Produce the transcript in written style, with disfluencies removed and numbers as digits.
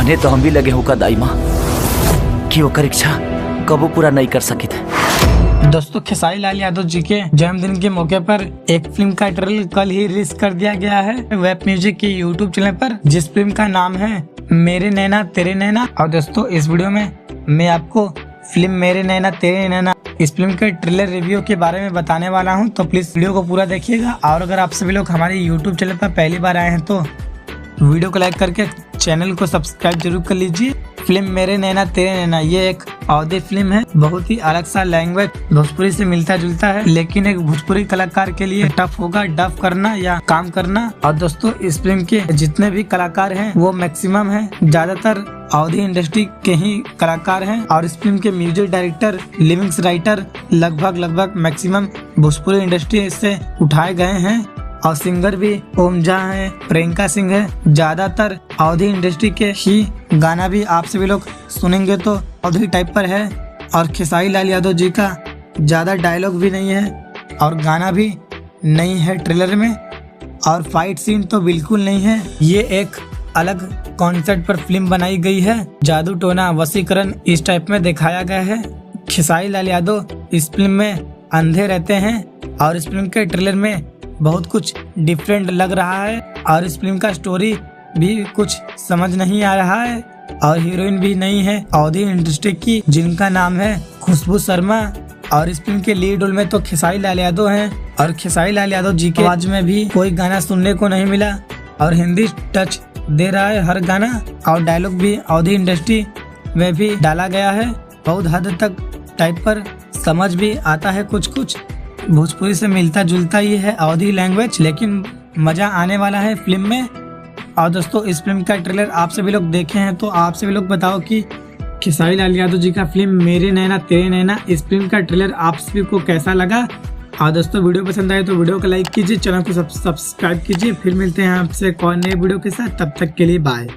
पहले तो हम भी लगे होगा दाई माँ कि ओकर इच्छा कबो पूरा नहीं कर सकी थे। दोस्तों, खेसारी लाल यादव जी के जन्मदिन के मौके पर एक फिल्म का ट्रेलर कल ही रिलीज कर दिया गया है वेब म्यूजिक के यूट्यूब चैनल पर, जिस फिल्म का नाम है मेरे नैना तेरे नैना। और दोस्तों, इस वीडियो में मैं आपको फिल्म मेरे नैना तेरे नैना इस फिल्म के ट्रेलर रिव्यू के बारे में बताने वाला हूं, तो प्लीज वीडियो को पूरा देखिएगा। और अगर आप सभी लोग हमारे यूट्यूब चैनल पर पहली बार आए हैं तो वीडियो को लाइक करके चैनल को सब्सक्राइब जरूर कर लीजिए। फिल्म मेरे नैना तेरे नैना ये एक अवधी फिल्म है, बहुत ही अलग सा लैंग्वेज भोजपुरी से मिलता जुलता है, लेकिन एक भोजपुरी कलाकार के लिए टफ होगा डब करना या काम करना। और दोस्तों, इस फिल्म के जितने भी कलाकार हैं वो मैक्सिमम है, ज्यादातर अवधी इंडस्ट्री के ही कलाकार हैं। और इस फिल्म के म्यूजिक डायरेक्टर, लिरिक्स राइटर लगभग मैक्सिमम भोजपुरी इंडस्ट्री से उठाए गए हैं। और सिंगर भी ओम झा है, प्रियंका सिंह है। ज्यादातर अवधी इंडस्ट्री के ही गाना भी आप सभी लोग सुनेंगे तो अवधी टाइप पर है। और खेसारी लाल यादव जी का ज्यादा डायलॉग भी नहीं है और गाना भी नहीं है ट्रेलर में, और फाइट सीन तो बिल्कुल नहीं है। ये एक अलग कॉन्सेप्ट पर फिल्म बनाई गई है, जादू टोना वशीकरण इस टाइप में दिखाया गया है। खेसारी लाल यादव इस फिल्म में अंधे रहते हैं और इस फिल्म के ट्रेलर में बहुत कुछ डिफरेंट लग रहा है। और इस फिल्म का स्टोरी भी कुछ समझ नहीं आ रहा है और हीरोइन भी नहीं है अवधी इंडस्ट्री की, जिनका नाम है खुशबू शर्मा। और इस फिल्म के लीड रोल में तो खेसारी लाल यादव हैं, और खेसारी लाल यादव जी के आवाज में भी कोई गाना सुनने को नहीं मिला, और हिंदी टच दे रहा है हर गाना, और डायलॉग भी अवधी इंडस्ट्री में भी डाला गया है। बहुत हद तक टाइप पर समझ भी आता है, कुछ भोजपुरी से मिलता जुलता ही है अवधी लैंग्वेज, लेकिन मजा आने वाला है फिल्म में। और दोस्तों, इस फिल्म का ट्रेलर आप सभी लोग देखे हैं तो आप सभी लोग बताओ कि खेसारी लाल यादव जी का फिल्म मेरे नैना तेरे नैना इस फिल्म का ट्रेलर आप सभी को कैसा लगा। और दोस्तों, वीडियो पसंद आए तो वीडियो को लाइक कीजिए, चैनल को सब्सक्राइब कीजिए। फिर मिलते हैं आपसे एक और नए वीडियो के साथ, तब तक के लिए बाय।